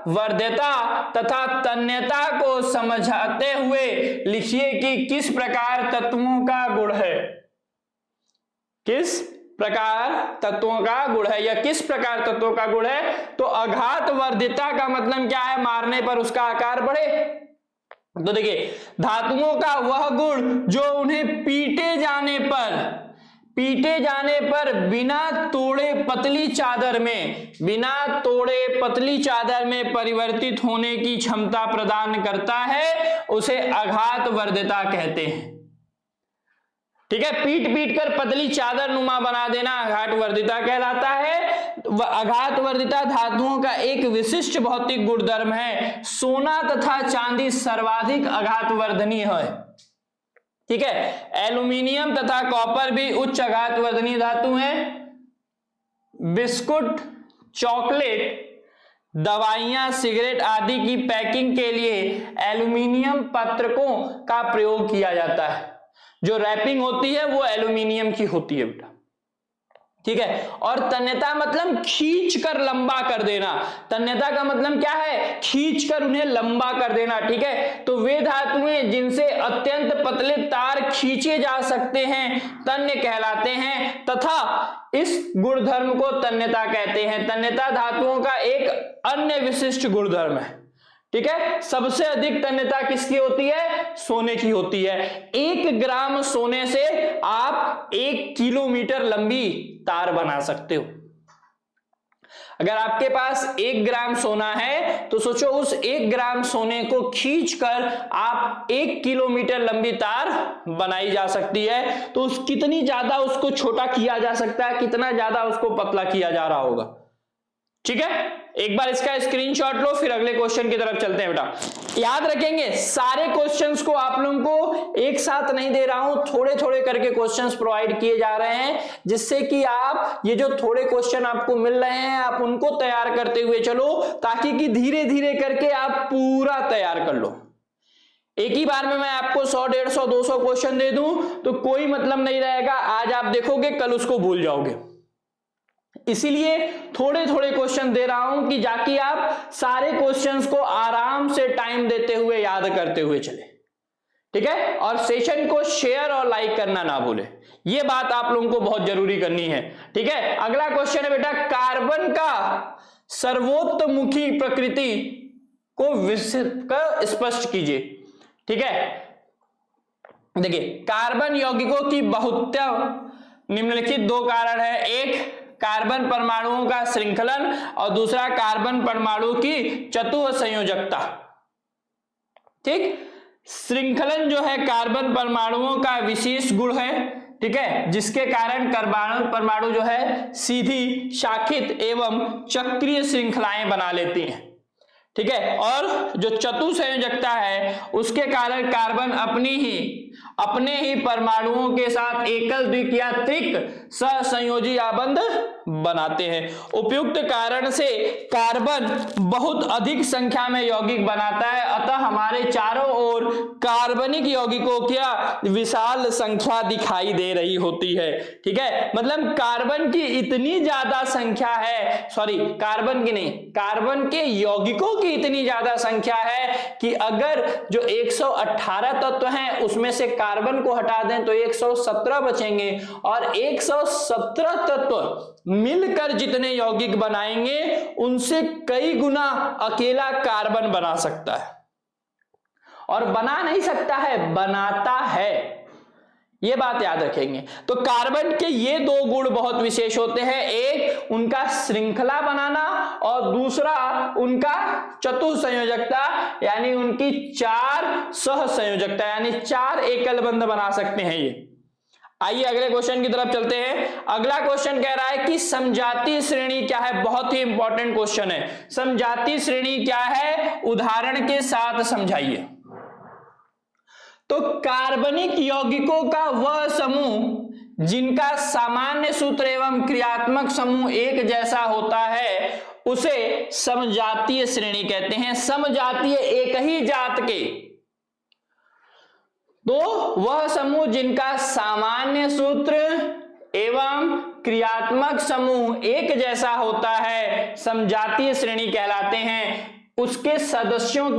वर्ध्यता तथा तन्यता को समझाते हुए लिखिए कि किस प्रकार तत्वों का गुण है। किस प्रकार तत्वों का गुण है या किस प्रकार तत्वों का गुण है? तो आघात वर्धिता का मतलब क्या है? मारने पर उसका आकार बढ़े। तो देखिए, धातुओं का वह गुण जो उन्हें पीटे जाने पर बिना तोड़े पतली चादर में परिवर्तित होने की क्षमता प्रदान करता है, उसे आघात वर्धिता कहते हैं। ठीक है, पीट कर पतली चादर नुमा बना देना आघात वर्धिता कहलाता है। आघात वर्धिता धातुओं का एक विशिष्ट भौतिक गुणधर्म है। सोना तथा चांदी सर्वाधिक आघात वर्धनीय है। ठीक है, एल्यूमिनियम तथा कॉपर भी उच्च आघात वर्धनीय धातु हैं। बिस्कुट, चॉकलेट, दवाइयां, सिगरेट आदि की पैकिंग के लिए एल्यूमिनियम पत्रकों का प्रयोग किया जाता है। जो रैपिंग होती है वो एल्यूमिनियम की होती है बेटा। ठीक है, और तन्यता मतलब खींच कर लंबा कर देना। तन्यता का मतलब क्या है? खींच कर उन्हें लंबा कर देना। ठीक है, तो वे धातुएं जिनसे अत्यंत पतले तार खींचे जा सकते हैं तन्य कहलाते हैं तथा इस गुणधर्म को तन्यता कहते हैं। तन्यता धातुओं का एक अन्य विशिष्ट गुणधर्म है। ठीक है, सबसे अधिक तन्यता किसकी होती है? सोने की होती है। 1 ग्राम सोने से आप 1 किलोमीटर लंबी तार बना सकते हो। अगर आपके पास 1 ग्राम सोना है तो सोचो उस 1 ग्राम सोने को खींचकर आप 1 किलोमीटर लंबी तार बनाई जा सकती है। तो कितनी ज्यादा उसको छोटा किया जा सकता है, कितना ज्यादा उसको पतला किया जा रहा होगा। ठीक है, एक बार इसका स्क्रीनशॉट लो, फिर अगले क्वेश्चन की तरफ चलते हैं बेटा। याद रखेंगे, सारे क्वेश्चंस को आप लोगों को एक साथ नहीं दे रहा हूं, थोड़े थोड़े करके क्वेश्चंस प्रोवाइड किए जा रहे हैं, जिससे कि आप ये जो थोड़े क्वेश्चन आपको मिल रहे हैं आप उनको तैयार करते हुए चलो, ताकि कि धीरे धीरे करके आप पूरा तैयार कर लो। एक ही बार में मैं आपको 100, 150, 200 क्वेश्चन दे दूं तो कोई मतलब नहीं रहेगा। आज आप देखोगे, कल उसको भूल जाओगे। इसीलिए थोड़े थोड़े क्वेश्चन दे रहा हूं कि जाके आप सारे क्वेश्चंस को आराम से टाइम देते हुए याद करते हुए चले, ठीक है। और सेशन को शेयर और लाइक करना ना भूले, ये बात आप लोगों को बहुत जरूरी करनी है, ठीक है। अगला क्वेश्चन है बेटा, कार्बन का सर्वोत्तमुखी प्रकृति को विस्तृत कर स्पष्ट कीजिए, ठीक है। देखिए, कार्बन यौगिकों की बहुत्व निम्नलिखित दो कारण है, एक कार्बन परमाणुओं का श्रृंखलन और दूसरा कार्बन परमाणु की चतुः संयोजकता, ठीक। श्रृंखलन जो है कार्बन परमाणुओं का विशेष गुण है, ठीक है, जिसके कारण कार्बन परमाणु जो है सीधी, शाखित एवं चक्रीय श्रृंखलाएं बना लेती हैं, ठीक है। और जो चतुः संयोजकता है उसके कारण कार्बन अपने ही परमाणुओं के साथ एकल, द्विक या त्रिक सहसंयोजी आबंध बनाते हैं। उपयुक्त कारण से कार्बन बहुत अधिक संख्या में यौगिक बनाता है, अतः हमारे चारों ओर कार्बनिक यौगिकों की विशाल संख्या दिखाई दे रही होती है, ठीक है। मतलब कार्बन की इतनी ज्यादा संख्या है, सॉरी कार्बन की नहीं, कार्बन के यौगिकों की इतनी ज्यादा संख्या है कि अगर जो 118 तत्व हैं उसमें से कार्बन को हटा दें तो 117 बचेंगे, और 117 तत्व मिलकर जितने यौगिक बनाएंगे उनसे कई गुना अकेला कार्बन बना सकता है। और बना नहीं सकता है, बनाता है, ये बात याद रखेंगे। तो कार्बन के ये दो गुण बहुत विशेष होते हैं, एक उनका श्रृंखला बनाना और दूसरा उनका चतुः संयोजकता, यानी उनकी 4 सह संयोजकता, यानी 4 एकल बंध बना सकते हैं ये। आइए अगले क्वेश्चन की तरफ चलते हैं। अगला क्वेश्चन कह रहा है कि समजातीय श्रेणी क्या है, बहुत ही इंपॉर्टेंट क्वेश्चन है। समजातीय श्रेणी क्या है, उदाहरण के साथ समझाइए। तो कार्बनिक यौगिकों का वह समूह जिनका सामान्य सूत्र एवं क्रियात्मक समूह एक जैसा होता है उसे समजातीय श्रेणी कहते हैं। समजातीय, एक ही जात के, तो वह समूह जिनका सामान्य सूत्र एवं क्रियात्मक समूह एक जैसा होता है समजातीय श्रेणी कहलाते हैं। उसके सदस्यों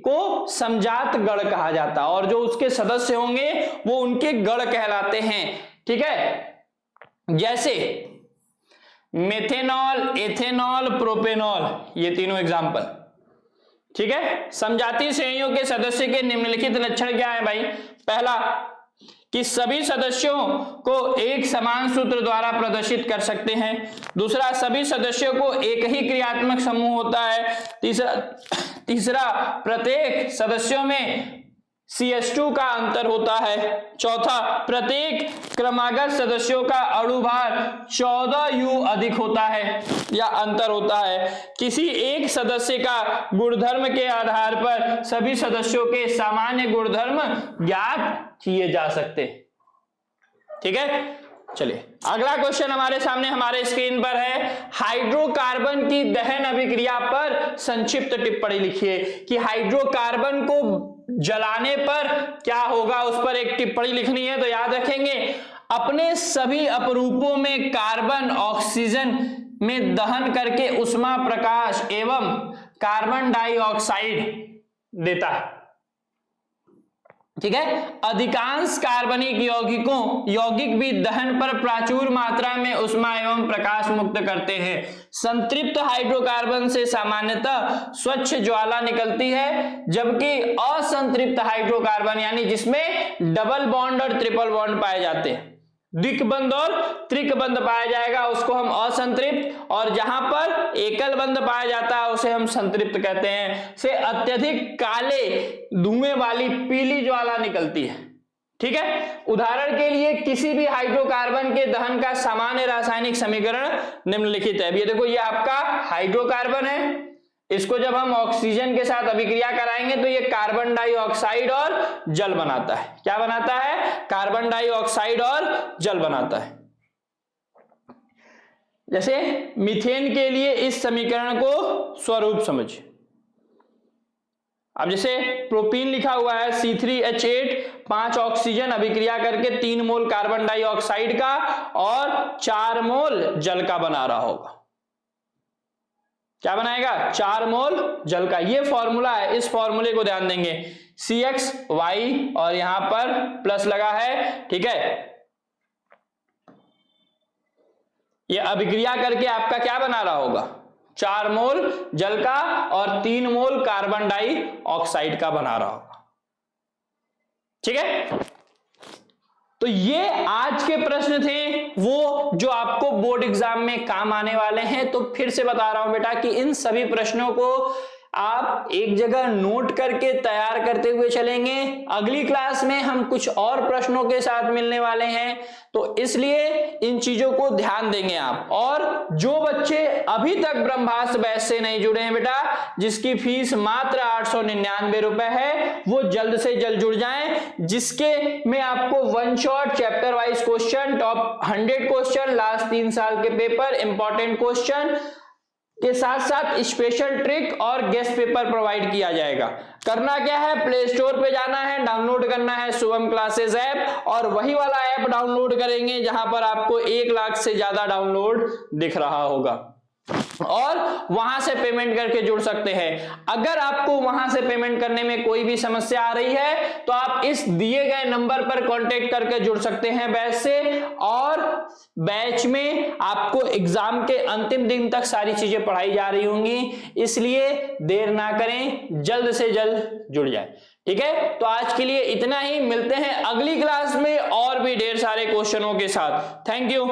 को समजात गण कहा जाता है, और जो उसके सदस्य होंगे वो उनके गण कहलाते हैं, ठीक है। जैसे मेथेनॉल, एथेनॉल, प्रोपेनॉल, ये तीनों एग्जाम्पल, ठीक है। समजातीय श्रेणियों के सदस्य के निम्नलिखित लक्षण क्या है भाई? पहला कि सभी सदस्यों को एक समान सूत्र द्वारा प्रदर्शित कर सकते हैं। दूसरा, सभी सदस्यों को एक ही क्रियात्मक समूह होता है। तीसरा प्रत्येक सदस्यों में CH2 का अंतर होता है। चौथा, प्रत्येक क्रमागत सदस्यों का अणुभार 14U अधिक होता है या अंतर होता है। किसी एक सदस्य का गुणधर्म के आधार पर सभी सदस्यों के सामान्य गुणधर्म ज्ञात किए जा सकते, ठीक है। चलिए अगला क्वेश्चन हमारे सामने हमारे स्क्रीन पर है। हाइड्रोकार्बन की दहन अभिक्रिया पर संक्षिप्त टिप्पणी लिखिए कि हाइड्रोकार्बन को जलाने पर क्या होगा, उस पर एक टिप्पणी लिखनी है। तो याद रखेंगे, अपने सभी अपरूपों में कार्बन ऑक्सीजन में दहन करके उष्मा प्रकाश एवं कार्बन डाइऑक्साइड देता है, ठीक है। अधिकांश कार्बनिक यौगिक भी दहन पर प्रचुर मात्रा में उष्मा एवं प्रकाश मुक्त करते हैं। संतृप्त हाइड्रोकार्बन से सामान्यतः स्वच्छ ज्वाला निकलती है, जबकि असंतृप्त हाइड्रोकार्बन यानी जिसमें डबल बॉन्ड और ट्रिपल बॉन्ड पाए जाते हैं, द्विकबंध और त्रिकबंध पाया जाएगा, उसको हम असंतृप्त, और जहां पर एकल बंध पाया जाता है उसे हम संतृप्त कहते हैं। से अत्यधिक काले धुएं वाली पीली ज्वाला निकलती है, ठीक है। उदाहरण के लिए किसी भी हाइड्रोकार्बन के दहन का सामान्य रासायनिक समीकरण निम्नलिखित है। ये देखो, ये आपका हाइड्रोकार्बन है, इसको जब हम ऑक्सीजन के साथ अभिक्रिया कराएंगे तो ये कार्बन डाइऑक्साइड और जल बनाता है। क्या बनाता है? कार्बन डाइऑक्साइड और जल बनाता है। जैसे मीथेन के लिए इस समीकरण को स्वरूप समझिए। अब जैसे प्रोपीन लिखा हुआ है C3H8 5 ऑक्सीजन अभिक्रिया करके 3 मोल कार्बन डाइऑक्साइड का और 4 मोल जल का बना रहा होगा। क्या बनाएगा? 4 मोल जल का। ये फॉर्मूला है, इस फॉर्मूले को ध्यान देंगे। CXY और यहां पर प्लस लगा है, ठीक है। ये अभिक्रिया करके आपका क्या बना रहा होगा? 4 मोल जल का और 3 मोल कार्बन डाइऑक्साइड का बना रहा होगा, ठीक है। तो ये आज के प्रश्न थे, वो जो आपको बोर्ड एग्जाम में काम आने वाले हैं। तो फिर से बता रहा हूं बेटा कि इन सभी प्रश्नों को आप एक जगह नोट करके तैयार करते हुए चलेंगे। अगली क्लास में हम कुछ और प्रश्नों के साथ मिलने वाले हैं, तो इसलिए इन चीजों को ध्यान देंगे आप। और जो बच्चे अभी तक ब्रह्मास्त्र बैच से नहीं जुड़े हैं बेटा, जिसकी फीस मात्र 899 रुपए है, वो जल्द से जल्द जुड़ जाएं, जिसके में आपको one shot chapter wise question, top 100 question, last 3 साल के पेपर, इंपॉर्टेंट क्वेश्चन के साथ साथ स्पेशल ट्रिक और गेस्ट पेपर प्रोवाइड किया जाएगा। करना क्या है? प्ले स्टोर पे जाना है, डाउनलोड करना है शुभम क्लासेस ऐप, और वही वाला ऐप डाउनलोड करेंगे जहां पर आपको 1 लाख से ज्यादा डाउनलोड दिख रहा होगा, और वहां से पेमेंट करके जुड़ सकते हैं। अगर आपको वहां से पेमेंट करने में कोई भी समस्या आ रही है तो आप इस दिए गए नंबर पर कांटेक्ट करके जुड़ सकते हैं बैच से, और बैच में आपको एग्जाम के अंतिम दिन तक सारी चीजें पढ़ाई जा रही होंगी, इसलिए देर ना करें, जल्द से जल्द जुड़ जाए, ठीक है। तो आज के लिए इतना ही, मिलते हैं अगली क्लास में और भी ढेर सारे क्वेश्चनों के साथ। Thank you.